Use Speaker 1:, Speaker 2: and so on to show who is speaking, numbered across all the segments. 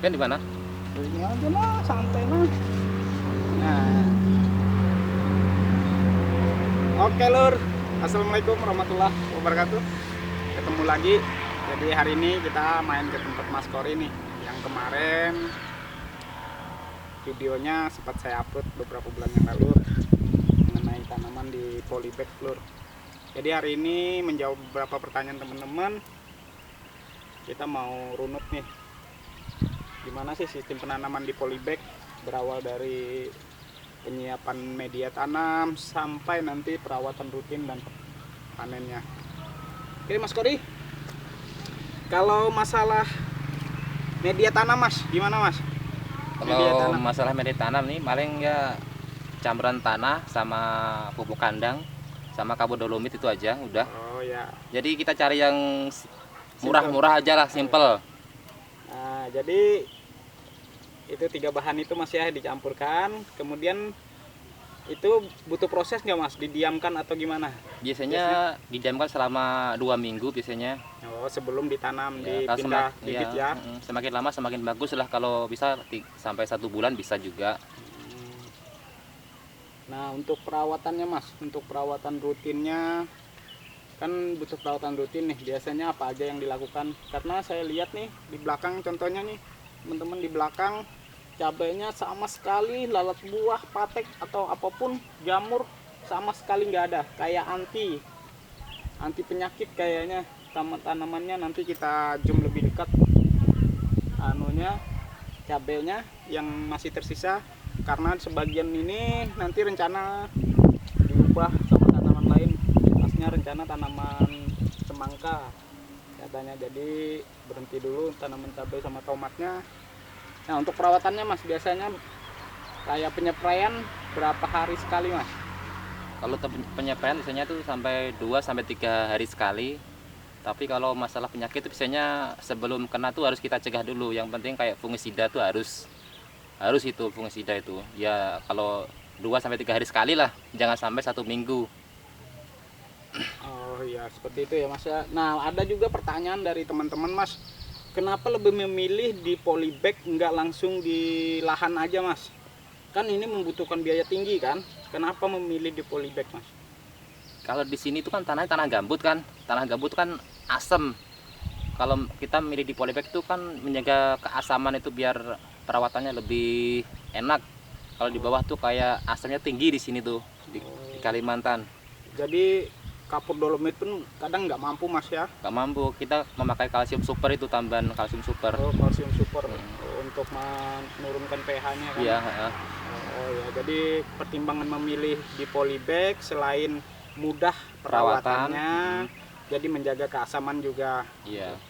Speaker 1: Kan di mana?
Speaker 2: Ini aja lah, santai lah. Nah, oke lur. Assalamualaikum warahmatullahi wabarakatuh. Ketemu lagi. Jadi hari ini kita main ke tempat Mas Kori nih. Yang kemarin videonya sempat saya upload beberapa bulan yang lalu mengenai tanaman di polybag lur. Jadi hari ini menjawab beberapa pertanyaan teman-teman. Kita mau runut nih, gimana sih sistem penanaman di polybag, berawal dari penyiapan media tanam sampai nanti perawatan rutin dan panennya. Oke Mas Kori, kalau masalah media tanam Mas, gimana Mas?
Speaker 1: Kalau masalah media tanam nih paling ya campuran tanah sama pupuk kandang sama kabur dolomit itu aja udah.
Speaker 2: Oh ya.
Speaker 1: Jadi kita cari yang murah-murah aja lah, simple.
Speaker 2: Nah, jadi itu 3 bahan itu Mas ya dicampurkan, kemudian itu butuh proses nggak Mas? Didiamkan atau gimana?
Speaker 1: Biasanya didiamkan selama 2 minggu biasanya.
Speaker 2: Oh, sebelum ditanam,
Speaker 1: Ya,
Speaker 2: dipindah bibit ya.
Speaker 1: semakin lama semakin bagus lah, kalau bisa sampai 1 bulan bisa juga.
Speaker 2: Nah, untuk perawatannya Mas, untuk perawatan rutinnya kan butuh perawatan rutin nih. Biasanya apa aja yang dilakukan? Karena saya lihat nih di belakang, contohnya nih teman-teman, di belakang cabainya sama sekali lalat buah, patek atau apapun, jamur sama sekali nggak ada. Kayak anti penyakit kayaknya tanamannya. Nanti kita zoom lebih dekat anunya, cabainya yang masih tersisa, karena sebagian ini nanti rencana diubah sama tanaman lain. Pasnya rencana tanaman semangka katanya, jadi berhenti dulu tanaman cabai sama tomatnya. Nah, untuk perawatannya Mas, biasanya kayak penyepraian berapa hari sekali Mas?
Speaker 1: Kalau penyepraian biasanya tuh sampai 2 sampai 3 hari sekali. Tapi kalau masalah penyakit itu biasanya sebelum kena tuh harus kita cegah dulu. Yang penting kayak fungisida tuh harus itu fungisida itu. Ya kalau 2 sampai 3 hari sekali lah, jangan sampai 1 minggu.
Speaker 2: Oh iya, seperti itu ya Mas ya. Nah, ada juga pertanyaan dari teman-teman Mas, kenapa lebih memilih di polybag nggak langsung di lahan aja Mas? Kan ini membutuhkan biaya tinggi kan? Kenapa memilih di polybag Mas?
Speaker 1: Kalau di sini tuh kan tanahnya tanah gambut kan. Tanah gambut kan asam. Kalau kita milih di polybag itu kan menjaga keasaman itu biar perawatannya lebih enak. Kalau di bawah tuh kayak asamnya tinggi di sini tuh di Kalimantan.
Speaker 2: Jadi kapur dolomit pun kadang nggak mampu Mas ya?
Speaker 1: Nggak mampu, kita memakai kalsium super, itu tambahan kalsium super.
Speaker 2: Oh, kalsium super untuk menurunkan pH-nya kan?
Speaker 1: Iya.
Speaker 2: Oh ya, jadi pertimbangan memilih di polybag selain mudah perawatannya, jadi menjaga keasaman juga.
Speaker 1: Iya.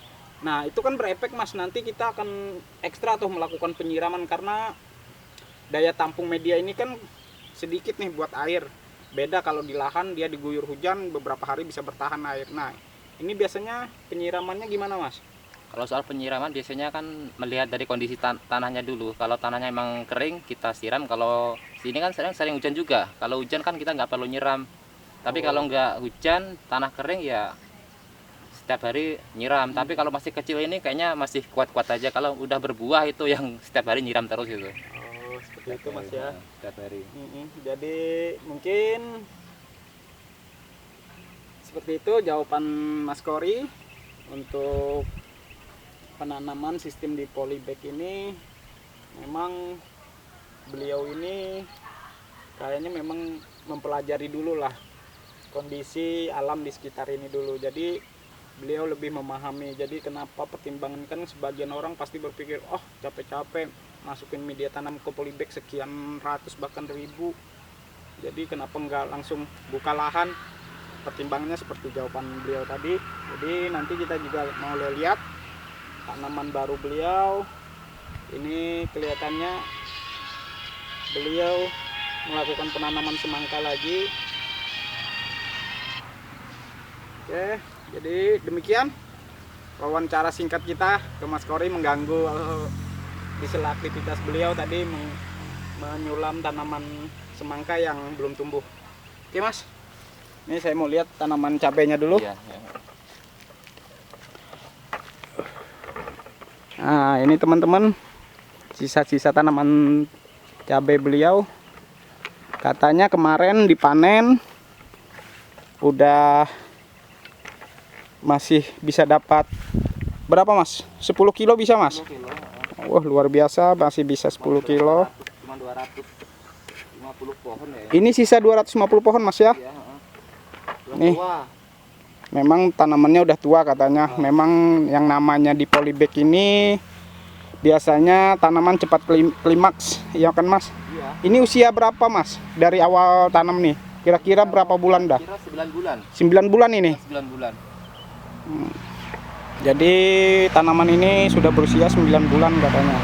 Speaker 2: Nah, itu kan berefek Mas, nanti kita akan ekstra tuh melakukan penyiraman, karena daya tampung media ini kan sedikit nih buat air. Beda kalau di lahan, dia diguyur hujan beberapa hari bisa bertahan air. Nah, ini biasanya penyiramannya gimana Mas?
Speaker 1: Kalau soal penyiraman biasanya kan melihat dari kondisi tanahnya dulu. Kalau tanahnya emang kering, kita siram. Kalau sini kan sering hujan juga. Kalau hujan kan kita nggak perlu nyiram. Tapi kalau nggak hujan, tanah kering ya setiap hari nyiram. Tapi kalau masih kecil ini kayaknya masih kuat-kuat aja. Kalau udah berbuah itu yang setiap hari nyiram terus gitu.
Speaker 2: Oh, seperti itu Mas ya.
Speaker 1: Setiap hari.
Speaker 2: Jadi mungkin seperti itu jawaban Mas Kori untuk penanaman sistem di polybag ini. Memang beliau ini kayaknya memang mempelajari dulu lah kondisi alam di sekitar ini dulu. Jadi beliau lebih memahami. Jadi kenapa pertimbangan, kan sebagian orang pasti berpikir, oh capek-capek masukin media tanam ke polybag sekian ratus bahkan ribu, jadi kenapa nggak langsung buka lahan. Pertimbangannya seperti jawaban beliau tadi. Jadi nanti kita juga mau lihat tanaman baru beliau. Ini kelihatannya beliau melakukan penanaman semangka lagi. Oke, jadi demikian wawancara singkat kita ke Mas Kori, mengganggu di sela aktivitas beliau tadi menyulam tanaman semangka yang belum tumbuh. Oke Mas, ini saya mau lihat tanaman cabainya dulu.
Speaker 1: Iya.
Speaker 2: Nah, ini teman-teman, sisa-sisa tanaman cabai beliau. Katanya kemarin dipanen udah masih bisa dapat berapa Mas? 10 kilo bisa Mas?
Speaker 1: 10 kilo.
Speaker 2: Wah luar biasa, masih bisa 10 kilo.
Speaker 1: Cuma 250 pohon ya.
Speaker 2: Ini sisa 250 pohon Mas ya?
Speaker 1: Iya,
Speaker 2: Nih. Memang tanamannya udah tua katanya. Memang yang namanya di polybag ini biasanya tanaman cepat klimaks, iya kan Mas?
Speaker 1: Iya.
Speaker 2: Ini usia berapa Mas? Dari awal tanam nih? Kira-kira berapa bulan dah?
Speaker 1: Kira 9 bulan.
Speaker 2: 9 bulan ini?
Speaker 1: 9 bulan.
Speaker 2: Jadi tanaman ini sudah berusia 9 bulan katanya.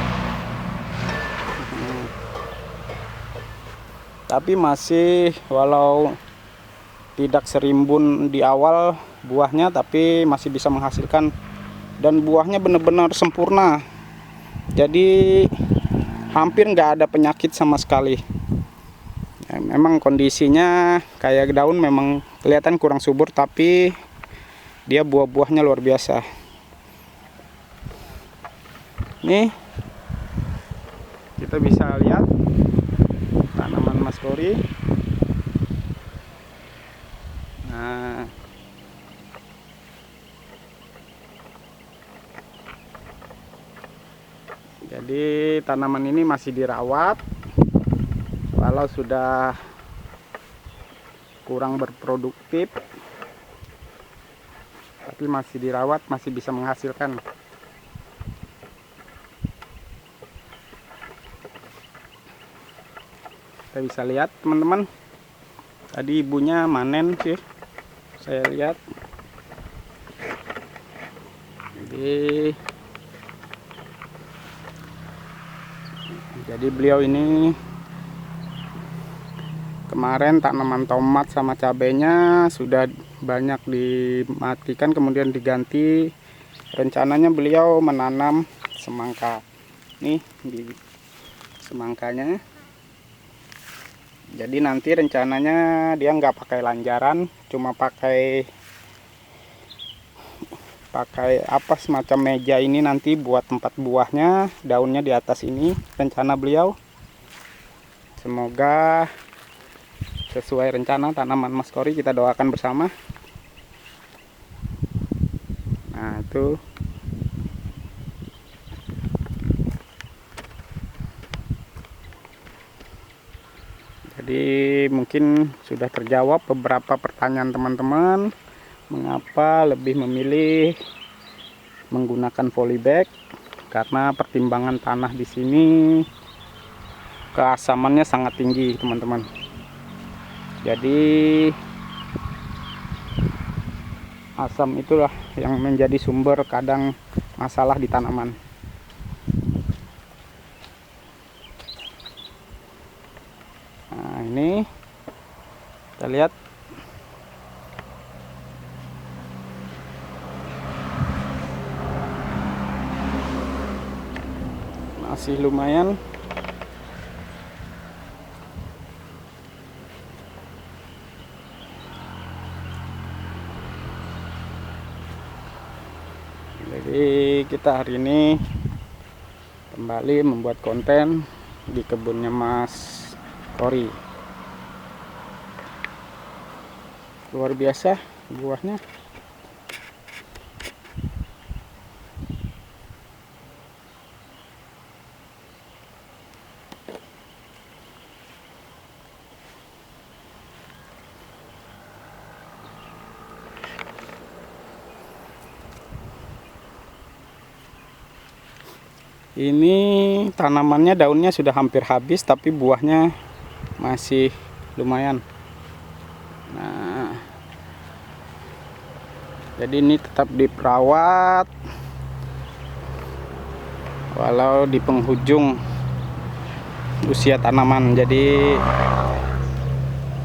Speaker 2: Tapi masih walau tidak serimbun di awal buahnya, tapi masih bisa menghasilkan. Dan buahnya benar-benar sempurna. Jadi hampir nggak ada penyakit sama sekali. Ya, memang kondisinya kayak daun memang kelihatan kurang subur, tapi dia buah-buahnya luar biasa. Nih kita bisa lihat tanaman Mas Kory. Nah, jadi tanaman ini masih dirawat, walau sudah kurang berproduktif, tapi masih dirawat, masih bisa menghasilkan. Kita bisa lihat teman-teman, tadi ibunya manen sih, saya lihat. Jadi beliau ini kemarin tanaman tomat sama cabenya sudah banyak dimatikan, kemudian diganti. Rencananya beliau menanam semangka. Nih di semangkanya. Jadi nanti rencananya dia nggak pakai lanjaran, cuma pakai apa semacam meja ini nanti buat tempat buahnya, daunnya di atas ini rencana beliau. Semoga sesuai rencana tanaman Mas Kory, kita doakan bersama. Nah itu jadi mungkin sudah terjawab beberapa pertanyaan teman-teman, mengapa lebih memilih menggunakan polybag, karena pertimbangan tanah di sini keasamannya sangat tinggi teman-teman. Jadi asam itulah yang menjadi sumber kadang masalah di tanaman. Nah ini kita lihat masih lumayan. Jadi kita hari ini kembali membuat konten di kebunnya Mas Kory. Luar biasa buahnya. Ini tanamannya daunnya sudah hampir habis, tapi buahnya masih lumayan. Nah, jadi ini tetap diperawat walau di penghujung usia tanaman. Jadi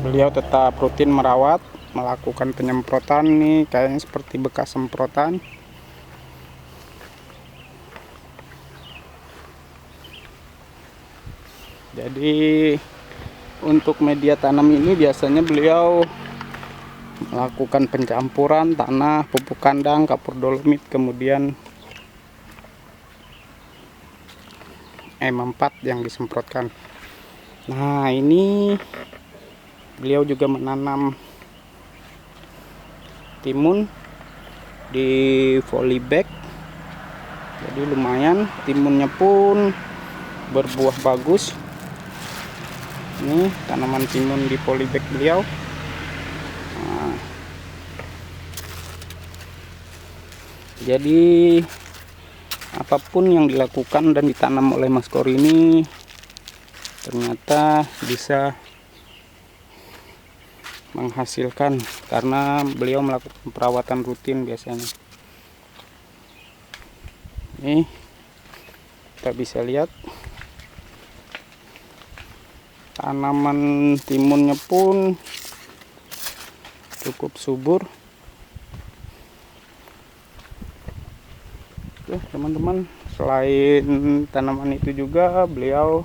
Speaker 2: beliau tetap rutin merawat, melakukan penyemprotan. Nih kayaknya seperti bekas semprotan. Jadi untuk media tanam ini biasanya beliau melakukan pencampuran tanah, pupuk kandang, kapur dolomit, kemudian M4 yang disemprotkan. Nah, ini beliau juga menanam timun di volley bag. Jadi lumayan, timunnya pun berbuah bagus. Ini tanaman timun di volley bag beliau. Nah, jadi apapun yang dilakukan dan ditanam oleh Mas Kori ini ternyata bisa menghasilkan karena beliau melakukan perawatan rutin biasanya. Ini kita bisa lihat tanaman timunnya pun cukup subur. Oke teman-teman, selain tanaman itu juga beliau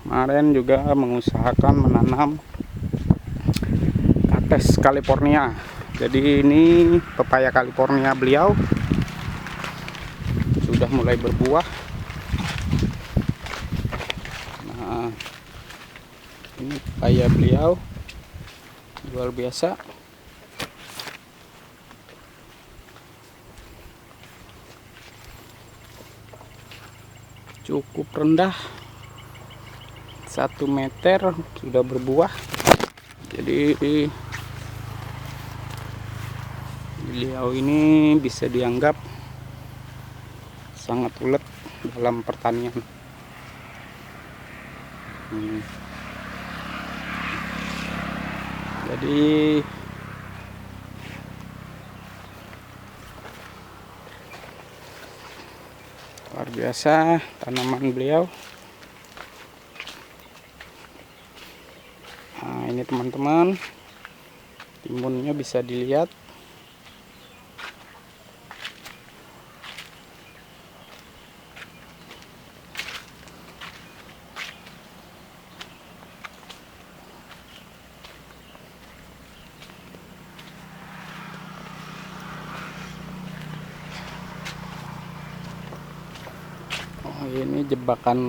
Speaker 2: kemarin juga mengusahakan menanam kates California. Jadi ini pepaya California beliau sudah mulai berbuah. Nah, ini pepaya beliau luar biasa. Cukup rendah, 1 meter sudah berbuah. Jadi beliau ini bisa dianggap sangat ulet dalam pertanian. Jadi luar biasa tanaman beliau. Nah, ini teman-teman, timunnya bisa dilihat. Oh, ini jebakan